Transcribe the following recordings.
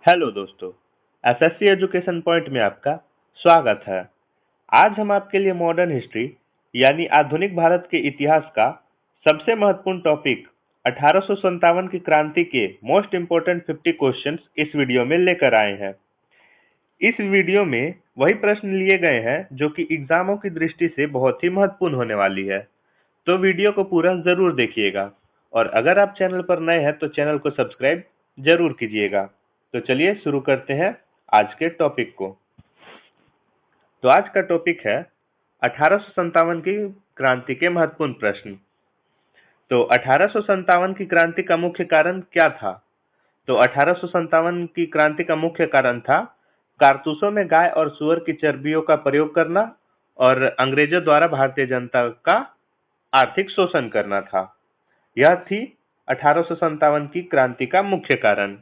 Hello दोस्तों, SSC education point में आपका स्वागत है। आज हम आपके लिए मॉडर्न हिस्ट्री यानी आधुनिक भारत के इतिहास का सबसे महत्वपूर्ण टॉपिक 1857 की क्रांति के मोस्ट इम्पोर्टेंट 50 क्वेश्चंस इस वीडियो में लेकर आए हैं। इस वीडियो में वही प्रश्न लिए गए हैं जो कि एग्जामों की दृष्टि से बहुत ही महत्वपूर्ण होने वाली है, तो वीडियो को पूरा जरूर देखिएगा। और अगर आप चैनल पर नए हैं तो चैनल को सब्सक्राइब जरूर कीजिएगा। तो चलिए शुरू करते हैं आज के टॉपिक को। तो आज का टॉपिक है 1857 की क्रांति के महत्वपूर्ण प्रश्न। तो 1857 की क्रांति का मुख्य कारण क्या था? तो 1857 की क्रांति का मुख्य कारण था कारतूसों में गाय और सुअर की चर्बियों का प्रयोग करना और अंग्रेजों द्वारा भारतीय जनता का आर्थिक शोषण करना था। यह थी 1857 की क्रांति का मुख्य कारण।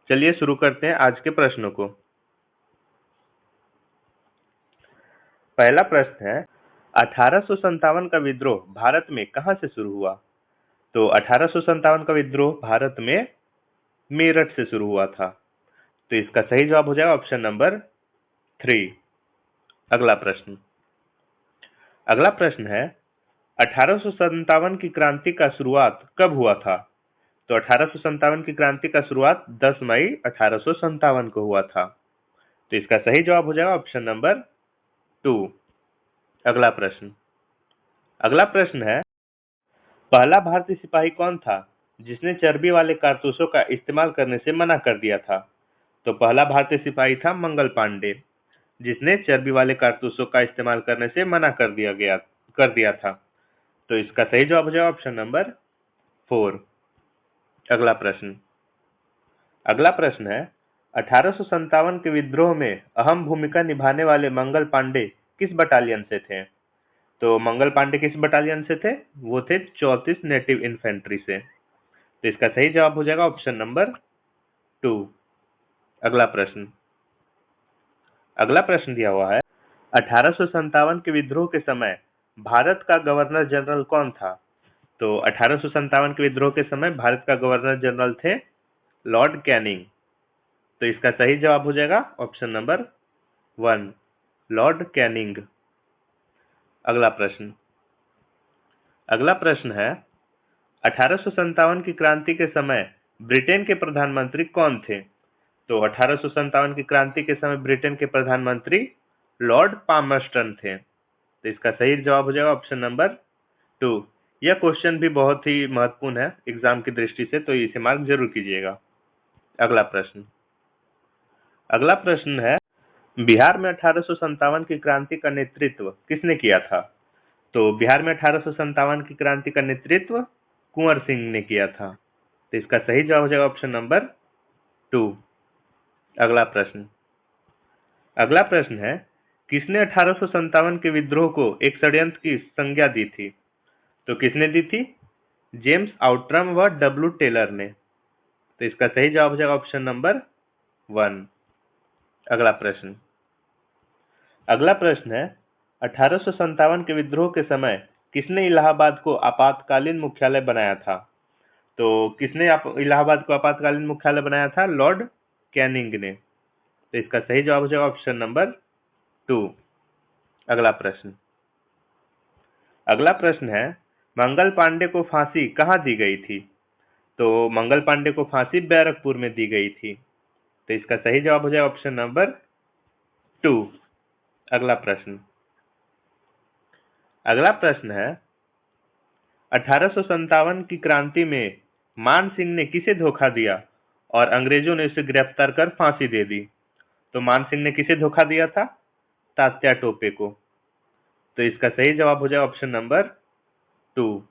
चलिए शुरू करते हैं आज के प्रश्नों को। पहला प्रश्न है 1857 का विद्रोह भारत में कहां से शुरू हुआ? तो 1857 का विद्रोह भारत में मेरठ से शुरू हुआ था। तो इसका सही जवाब हो जाएगा ऑप्शन नंबर 3। अगला प्रश्न है 1857 की क्रांति का शुरुआत कब हुआ था? तो 1857 की क्रांति का शुरुआत 10 मई 1857 को हुआ था। तो इसका सही जवाब हो जाएगा ऑप्शन नंबर 2। अगला प्रश्न है पहला भारतीय सिपाही कौन था जिसने चर्बी वाले कारतूसों का इस्तेमाल करने से मना कर दिया था? तो पहला भारतीय सिपाही था मंगल पांडे, जिसने चर्बी वाले कारतूसों का इस्तेमाल करने से मना कर दिया था। तो इसका सही जवाब हो जाएगा ऑप्शन नंबर 4। अगला प्रश्न है 1857 के विद्रोह में अहम भूमिका निभाने वाले मंगल पांडे किस बटालियन से थे? तो मंगल पांडे किस बटालियन से थे? वो थे 34 नेटिव इन्फेंट्री से। तो इसका सही जवाब हो जाएगा ऑप्शन नंबर 2। अगला प्रश्न दिया हुआ है 1857 के विद्रोह के समय भारत का गवर्नर जनरल कौन था? तो 1857 के विद्रोह के समय भारत का गवर्नर जनरल थे लॉर्ड कैनिंग। तो इसका सही जवाब हो जाएगा ऑप्शन नंबर 1, लॉर्ड कैनिंग। अगला प्रश्न है 1857 की क्रांति के समय ब्रिटेन के प्रधानमंत्री कौन थे? तो 1857 की क्रांति के समय ब्रिटेन के प्रधानमंत्री लॉर्ड पामर्स्टन थे। तो इसका सही जवाब हो जाएगा ऑप्शन नंबर 2। यह क्वेश्चन भी बहुत ही महत्वपूर्ण है एग्जाम की दृष्टि से, तो इसे मार्क जरूर कीजिएगा। अगला प्रश्न है बिहार में 1857 की क्रांति का नेतृत्व किसने किया था? तो बिहार में 1857 की क्रांति का नेतृत्व कुंवर सिंह ने किया था। तो इसका सही जवाब हो जाएगा ऑप्शन नंबर 2। अगला प्रश्न है किसने 1857 के विद्रोह को एक षड्यंत्र की संज्ञा दी थी? तो किसने दी थी? जेम्स आउट्रम व डब्ल्यू टेलर ने। तो इसका सही जवाब हो जाएगा ऑप्शन नंबर 1। अगला प्रश्न है 1857 के विद्रोह के समय किसने इलाहाबाद को आपातकालीन मुख्यालय बनाया था? तो किसने इलाहाबाद को आपातकालीन मुख्यालय बनाया था? लॉर्ड कैनिंग ने। तो इसका सही जवाब हो जाएगा ऑप्शन नंबर 2। अगला प्रश्न है मंगल पांडे को फांसी कहाँ दी गई थी? तो मंगल पांडे को फांसी बैरकपुर में दी गई थी। तो इसका सही जवाब हो जाएगा ऑप्शन नंबर 2। अगला प्रश्न है 1857 की क्रांति में मान सिंह ने किसे धोखा दिया और अंग्रेजों ने उसे गिरफ्तार कर फांसी दे दी? तो मान सिंह ने किसे धोखा दिया था? तात्या टोपे को। तो इसका सही जवाब हो जाएगा ऑप्शन नंबर 2।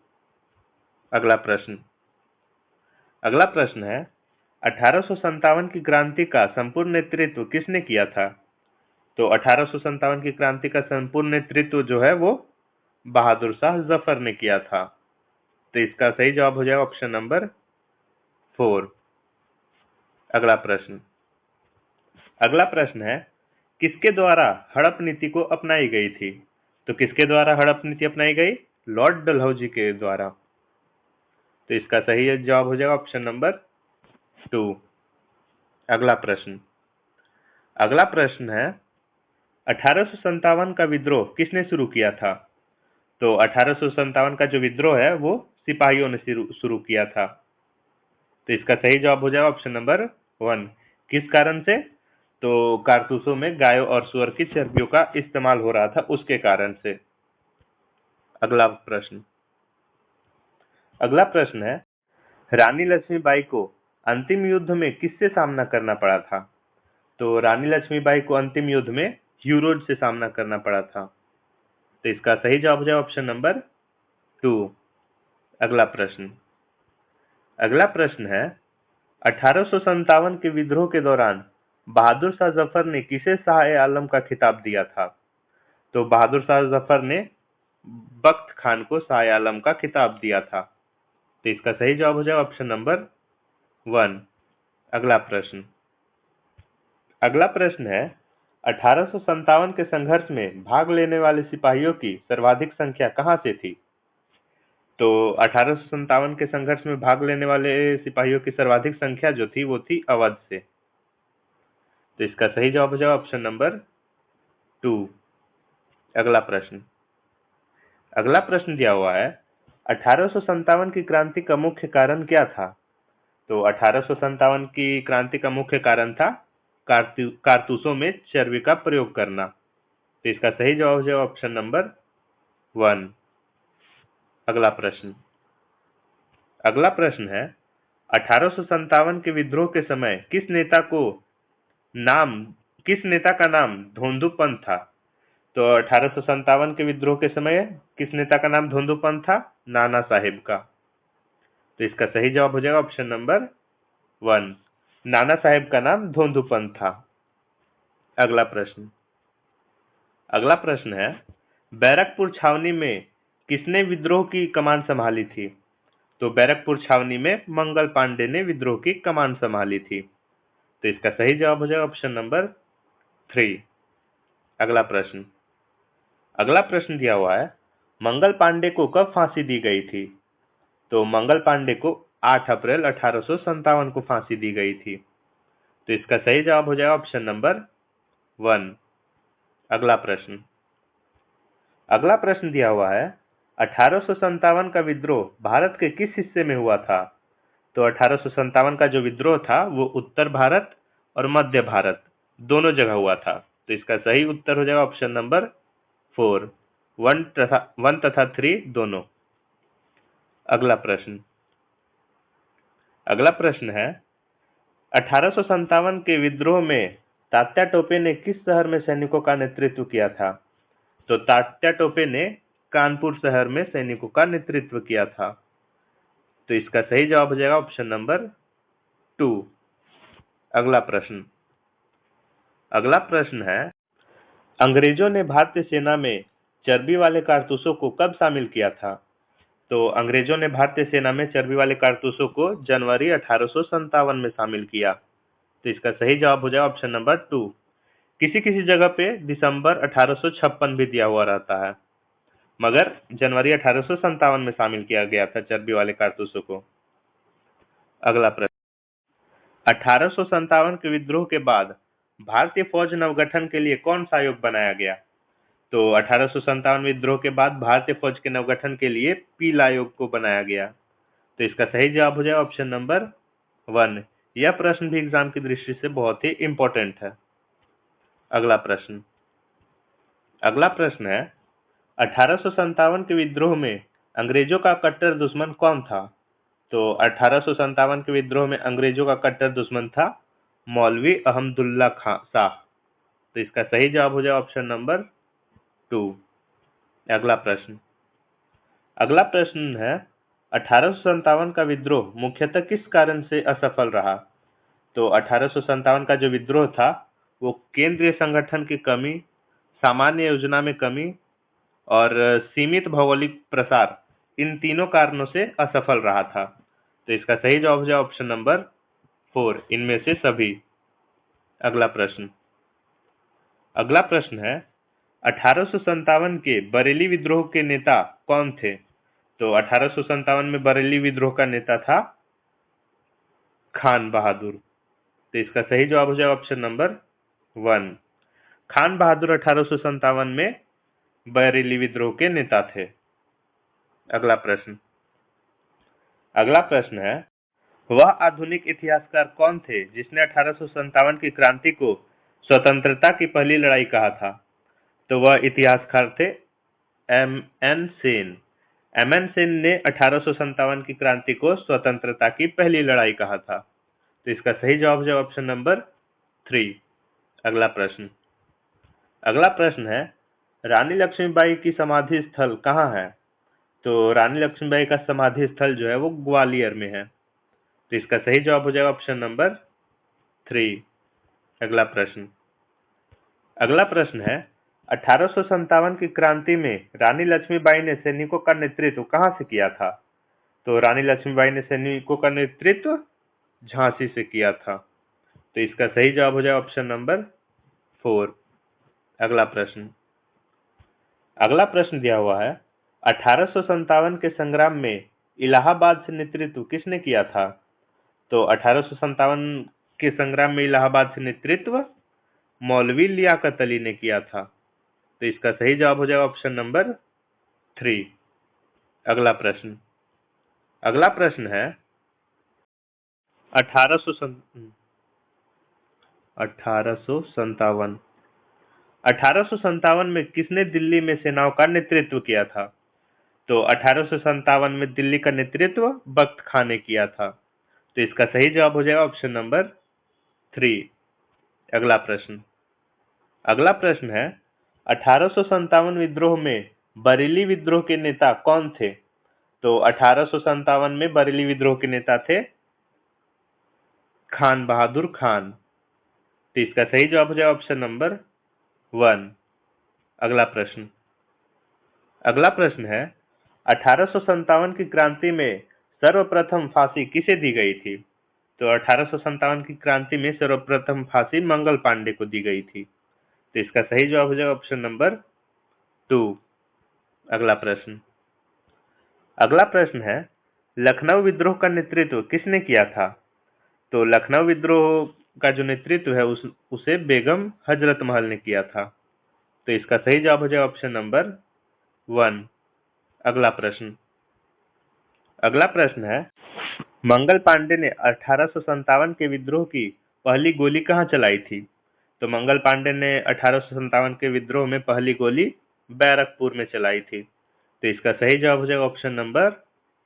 अगला प्रश्न है 1857 की क्रांति का संपूर्ण नेतृत्व किसने किया था? तो 1857 की क्रांति का संपूर्ण नेतृत्व जो है वो बहादुर शाह जफर ने किया था। तो इसका सही जवाब हो जाएगा ऑप्शन नंबर 4। अगला प्रश्न है किसके द्वारा हड़प नीति को अपनाई गई थी? तो किसके द्वारा हड़प नीति अपनाई गई? लॉर्ड डलहौजी के द्वारा। तो इसका सही जवाब हो जाएगा ऑप्शन नंबर 2। अगला प्रश्न अगला प्रश्न है 1857 का विद्रोह किसने शुरू किया था? तो 1857 का जो विद्रोह है वो सिपाहियों ने शुरू किया था। तो इसका सही जवाब हो जाएगा ऑप्शन नंबर 1। किस कारण से? तो कारतूसों में गायों और सुअर की चर्बियों का इस्तेमाल हो रहा था, उसके कारण से। अगला प्रश्न है रानी लक्ष्मीबाई को अंतिम युद्ध में किससे सामना करना पड़ा था? तो रानी लक्ष्मीबाई को अंतिम युद्ध में ह्यूरोज से सामना करना पड़ा था। तो इसका सही जवाब हो जाएगा ऑप्शन नंबर 2। अगला प्रश्न है 1857 के विद्रोह के दौरान बहादुर शाह जफर ने किसे शाह आलम का खिताब दिया था? तो बहादुर शाह जफर ने बख्त खान को शाह आलम का खिताब दिया था। तो इसका सही जवाब हो जाएगा ऑप्शन नंबर 1। अगला प्रश्न है 1857 के संघर्ष में भाग लेने वाले सिपाहियों की सर्वाधिक संख्या कहां से थी? तो 1857 के संघर्ष में भाग लेने वाले सिपाहियों की सर्वाधिक संख्या जो थी वो थी अवध से। तो इसका सही जवाब हो जाएगा ऑप्शन नंबर 2। अगला प्रश्न दिया हुआ है 1857 की क्रांति का मुख्य कारण क्या था? तो 1857 की क्रांति का मुख्य कारण था कारतूसों में चर्बी का प्रयोग करना। तो इसका सही जवाब हो जाएगा ऑप्शन नंबर 1। अगला प्रश्न है 1857 के विद्रोह के समय किस नेता का नाम धोंदूपंत था? तो 1857 के विद्रोह के समय किस नेता का नाम धोंदूपंत था? नाना साहेब का। तो इसका सही जवाब हो जाएगा ऑप्शन नंबर 1। नाना साहेब का नाम धोंदूपंत था। अगला प्रश्न है बैरकपुर छावनी में किसने विद्रोह की कमान संभाली थी? तो बैरकपुर छावनी में मंगल पांडे ने विद्रोह की कमान संभाली थी। तो इसका सही जवाब हो जाएगा ऑप्शन नंबर 3। अगला प्रश्न दिया हुआ है मंगल पांडे को कब फांसी दी गई थी? तो मंगल पांडे को 8 अप्रैल 1857 को फांसी दी गई थी। तो इसका सही जवाब हो जाएगा ऑप्शन नंबर 1। अगला प्रश्न दिया हुआ है 1857 का विद्रोह भारत के किस हिस्से में हुआ था? तो 1857 का जो विद्रोह था वो उत्तर भारत और मध्य भारत दोनों जगह हुआ था। तो इसका सही उत्तर हो जाएगा ऑप्शन नंबर 4। 1 तथा 3 दोनों। अगला प्रश्न है 1857 के विद्रोह में तात्या टोपे ने किस शहर में सैनिकों का नेतृत्व किया था? तो तात्या टोपे ने कानपुर शहर में सैनिकों का नेतृत्व किया था। तो इसका सही जवाब हो जाएगा ऑप्शन नंबर 2। अगला प्रश्न है अंग्रेजों ने भारतीय सेना में चर्बी वाले कारतूसों को कब शामिल किया था? तो अंग्रेजों ने भारतीय सेना में चर्बी वाले कारतूसों को जनवरी 1857 में शामिल किया। तो इसका सही जवाब हो जाएगा ऑप्शन नंबर 2। किसी किसी जगह पे दिसंबर 1856 भी दिया हुआ रहता है, मगर जनवरी 1857 में शामिल किया गया था चर्बी वाले कारतूसों को। अगला प्रश्न 1857 के विद्रोह के बाद भारतीय फौज नवगठन के लिए कौन सा आयोग बनाया गया? तो 1857 विद्रोह के बाद भारतीय फौज के नवगठन के लिए पील आयोग को बनाया गया। तो इसका सही जवाब हो जाएगा ऑप्शन नंबर 1। यह प्रश्न भी एग्जाम की दृष्टि से बहुत ही इंपॉर्टेंट है। अगला प्रश्न है 1857 के विद्रोह में अंग्रेजों का कट्टर दुश्मन कौन था? तो 1857 के विद्रोह में अंग्रेजों का कट्टर दुश्मन था मौलवी अहमदुल्ला खां शाह। तो इसका सही जवाब हो जाएगा ऑप्शन नंबर 2। अगला प्रश्न है 1857 का विद्रोह मुख्यतः किस कारण से असफल रहा? तो 1857 का जो विद्रोह था वो केंद्रीय संगठन की कमी, सामान्य योजना में कमी और सीमित भौगोलिक प्रसार, इन तीनों कारणों से असफल रहा था। तो इसका सही जवाब हो जाएगा ऑप्शन नंबर 4, इनमें से सभी। अगला प्रश्न है 1857 के बरेली विद्रोह के नेता कौन थे? तो 1857 में बरेली विद्रोह का नेता था खान बहादुर। तो इसका सही जवाब हो जाएगा ऑप्शन नंबर 1। खान बहादुर 1857 में बरेली विद्रोह के नेता थे। अगला प्रश्न है, वह आधुनिक इतिहासकार कौन थे जिसने 1857 की क्रांति को स्वतंत्रता की पहली लड़ाई कहा था? तो वह इतिहासकार थे M N Sen. M N Sen ने 1857 की क्रांति को स्वतंत्रता की पहली लड़ाई कहा था। तो इसका सही जवाब है ऑप्शन नंबर 3। अगला प्रश्न है, रानी लक्ष्मीबाई की समाधि स्थल कहाँ है? तो रानी लक्ष्मीबाई का समाधि स्थल जो है वो ग्वालियर में है। तो इसका सही जवाब हो जाएगा ऑप्शन नंबर 3। अगला प्रश्न है, 1857 की क्रांति में रानी लक्ष्मीबाई ने सैनिकों का नेतृत्व कहां से किया था? तो रानी लक्ष्मीबाई ने सैनिकों का नेतृत्व झांसी से किया था। तो इसका सही जवाब हो जाएगा ऑप्शन नंबर 4। अगला प्रश्न दिया हुआ है, 1857 के संग्राम में इलाहाबाद से नेतृत्व किसने किया था? तो 1857 के संग्राम में इलाहाबाद से नेतृत्व मौलवी लियाकत अली ने किया था। तो इसका सही जवाब हो जाएगा ऑप्शन नंबर 3। अगला प्रश्न है, 1857 में किसने दिल्ली में सेनाओं का नेतृत्व किया था? तो 1857 में दिल्ली का नेतृत्व बख्त खान ने किया था। तो इसका सही जवाब हो जाएगा ऑप्शन नंबर 3। अगला प्रश्न है, 1857 विद्रोह में बरेली विद्रोह के नेता कौन थे? तो 1857 में बरेली विद्रोह के नेता थे खान बहादुर खान। तो इसका सही जवाब हो जाएगा ऑप्शन नंबर 1। अगला प्रश्न है, 1857 की क्रांति में सर्वप्रथम फांसी किसे दी गई थी? तो 1857 की क्रांति में सर्वप्रथम फांसी मंगल पांडे को दी गई थी। तो इसका सही जवाब हो जाएगा ऑप्शन नंबर 2। अगला प्रश्न है, लखनऊ विद्रोह का नेतृत्व किसने किया था? तो लखनऊ विद्रोह का जो नेतृत्व है उसे बेगम हजरत महल ने किया था। तो इसका सही जवाब हो जाएगा ऑप्शन नंबर 1। अगला प्रश्न है, मंगल पांडे ने 1857 के विद्रोह की पहली गोली कहां चलाई थी? तो मंगल पांडे ने 1857 के विद्रोह में पहली गोली बैरकपुर में चलाई थी। तो इसका सही जवाब हो जाएगा ऑप्शन नंबर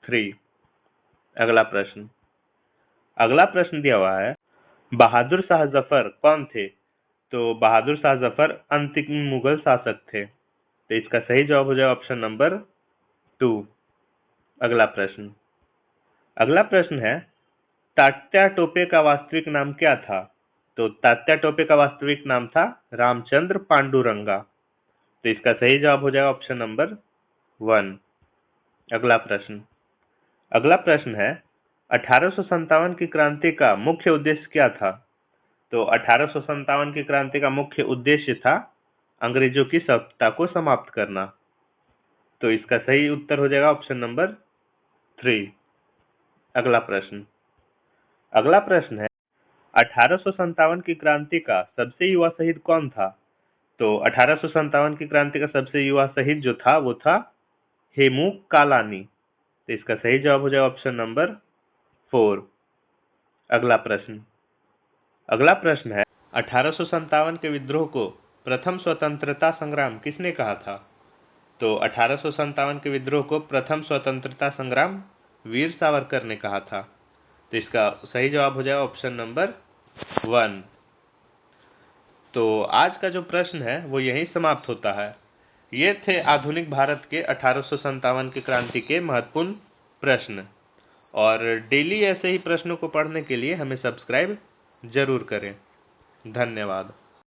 3। अगला प्रश्न दिया हुआ है, बहादुर शाह जफर कौन थे? तो बहादुर शाह जफर अंतिम मुगल शासक थे। तो इसका सही जवाब हो जाएगा ऑप्शन नंबर 2। अगला प्रश्न है, तात्या टोपे का वास्तविक नाम क्या था? तो तात्या टोपे का वास्तविक नाम था रामचंद्र पांडुरंगा। तो इसका सही जवाब हो जाएगा ऑप्शन नंबर 1। अगला प्रश्न है, 1857 की क्रांति का मुख्य उद्देश्य क्या था? तो 1857 की क्रांति का मुख्य उद्देश्य था अंग्रेजों की सत्ता को समाप्त करना। तो इसका सही उत्तर हो जाएगा ऑप्शन नंबर 3। अगला प्रश्न है, 1857 की क्रांति का सबसे युवा शहीद कौन था? तो 1857 की क्रांति का सबसे युवा शहीद जो था वो था हेमू कालानी। तो इसका सही जवाब हो जाएगा ऑप्शन नंबर 4। अगला प्रश्न है, 1857 के विद्रोह को प्रथम स्वतंत्रता संग्राम किसने कहा था? तो 1857 के विद्रोह को प्रथम स्वतंत्रता संग्राम वीर सावरकर ने कहा था। तो इसका सही जवाब हो जाएगा ऑप्शन नंबर 1। तो आज का जो प्रश्न है वो यहीं समाप्त होता है। ये थे आधुनिक भारत के 1857 की क्रांति के महत्वपूर्ण प्रश्न। और डेली ऐसे ही प्रश्नों को पढ़ने के लिए हमें सब्सक्राइब जरूर करें। धन्यवाद।